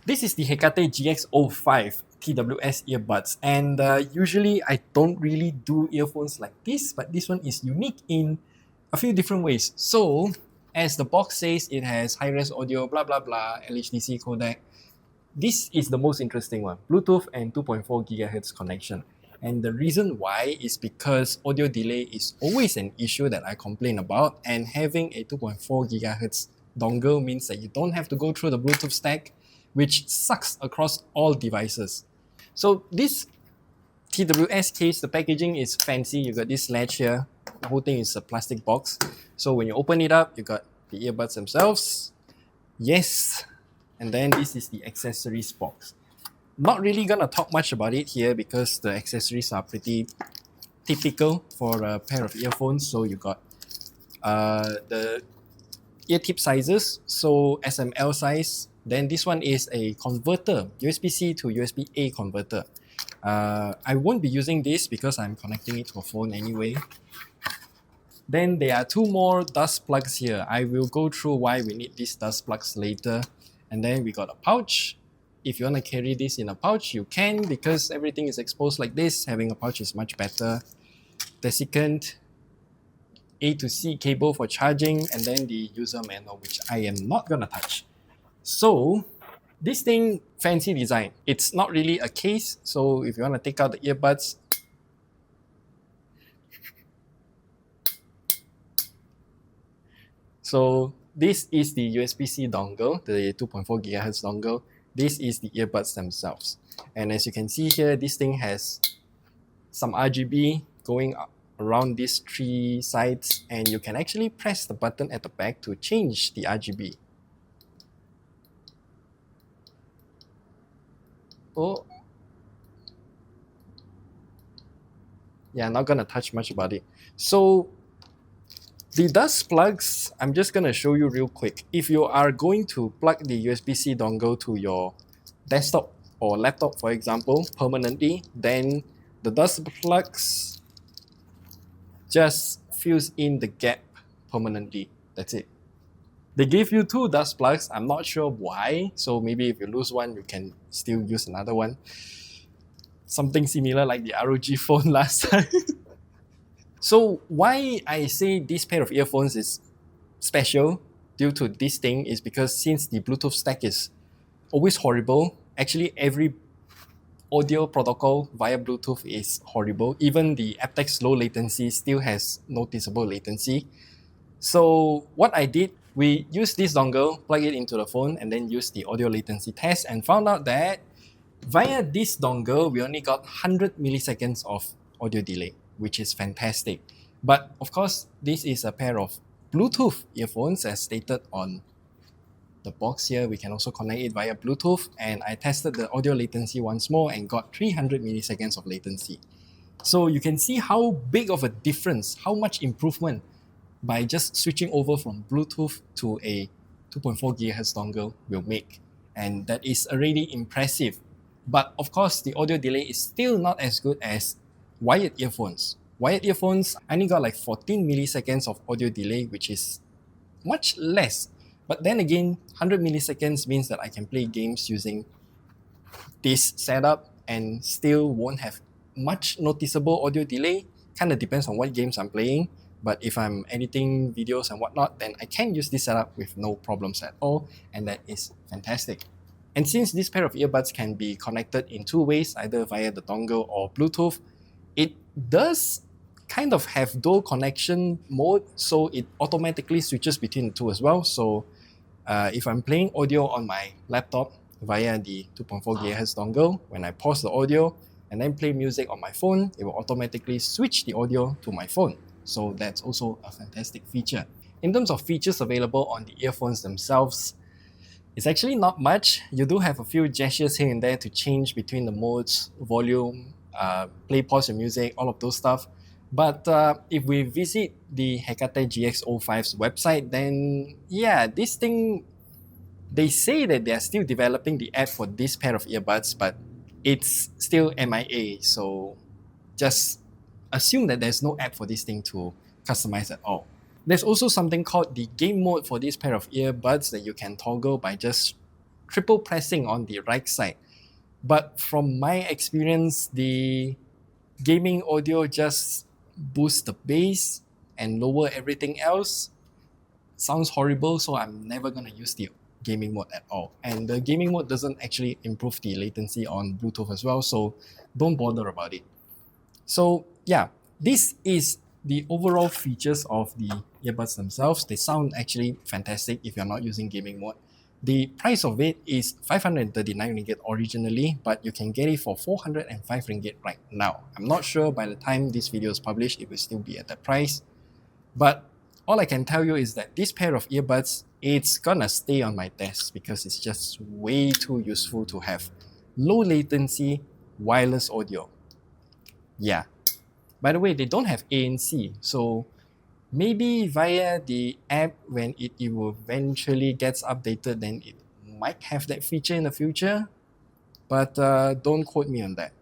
This is the Hecate GX05 TWS earbuds, and usually I don't really do earphones like this, but this one is unique in a few different ways. So, as the box says, it has high-res audio, blah blah blah, LHDC codec. This is the most interesting one, Bluetooth and 2.4 GHz connection. And the reason why is because audio delay is always an issue that I complain about, and having a 2.4 GHz dongle means that you don't have to go through the Bluetooth stack, which sucks across all devices. So this TWS case, the packaging is fancy. You got this latch here. The whole thing is a plastic box. So when you open it up, you got the earbuds themselves. Yes. And then this is the accessories box. Not really gonna talk much about it here because the accessories are pretty typical for a pair of earphones. So you got the ear tip sizes, so SML size. Then this one is a converter, USB-C to USB-A converter. I won't be using this because I'm connecting it to a phone anyway. Then there are two more dust plugs here. I will go through why we need these dust plugs later. And then we got a pouch. If you want to carry this in a pouch, you can, because everything is exposed like this. Having a pouch is much better. Desiccant, A to C cable for charging, and then the user manual, which I am not gonna touch. So this thing, fancy design. It's not really a case, so if you want to take out the earbuds, so this is the USB-C dongle, the 2.4 GHz dongle. This is the earbuds themselves. And as you can see here, this thing has some RGB going around these three sides, and you can actually press the button at the back to change the RGB. Oh. Yeah, not gonna touch much about it. So the dust plugs, I'm just gonna show you real quick. If you are going to plug the USB-C dongle to your desktop or laptop, for example, permanently, then the dust plugs just fills in the gap permanently. That's it. They gave you two dust plugs. I'm not sure why. So maybe if you lose one, you can still use another one. Something similar like the ROG phone last time. So why I say this pair of earphones is special due to this thing is because since the Bluetooth stack is always horrible, actually every audio protocol via Bluetooth is horrible. Even the aptX low latency still has noticeable latency. So what I did, we used this dongle, plug it into the phone, and then use the audio latency test, and found out that via this dongle, we only got 100 milliseconds of audio delay, which is fantastic. But of course, this is a pair of Bluetooth earphones as stated on the box here. We can also connect it via Bluetooth, and I tested the audio latency once more and got 300 milliseconds of latency. So you can see how big of a difference, how much improvement by just switching over from Bluetooth to a 2.4 GHz dongle will make. And that is already impressive. But of course, the audio delay is still not as good as wired earphones. Wired earphones, I only got like 14 milliseconds of audio delay, which is much less. But then again, 100 milliseconds means that I can play games using this setup and still won't have much noticeable audio delay. Kind of depends on what games I'm playing. But if I'm editing videos and whatnot, then I can use this setup with no problems at all, and that is fantastic. And since this pair of earbuds can be connected in two ways, either via the dongle or Bluetooth, it does kind of have dual connection mode, so it automatically switches between the two as well. So if I'm playing audio on my laptop via the 2.4 GHz dongle, when I pause the audio and then play music on my phone, it will automatically switch the audio to my phone. So that's also a fantastic feature. In terms of features available on the earphones themselves, it's actually not much. You do have a few gestures here and there to change between the modes, volume, play, pause your music, all of those stuff. But if we visit the Hecate GX05's website, then yeah, this thing, they say that they're still developing the app for this pair of earbuds, but it's still MIA. So just assume that there's no app for this thing to customize at all. There's also something called the game mode for this pair of earbuds that you can toggle by just triple pressing on the right side. But from my experience, the gaming audio just boosts the bass and lower everything else. Sounds horrible, so I'm never gonna use the gaming mode at all. And the gaming mode doesn't actually improve the latency on Bluetooth as well, so don't bother about it. So yeah, this is the overall features of the earbuds themselves. They sound actually fantastic if you're not using gaming mode. The price of it is 539 ringgit originally, but you can get it for 405 ringgit right now. I'm not sure by the time this video is published, it will still be at that price. But all I can tell you is that this pair of earbuds, it's gonna stay on my desk because it's just way too useful to have low latency wireless audio. Yeah. By the way, they don't have ANC, so maybe via the app when it eventually gets updated, then it might have that feature in the future, but don't quote me on that.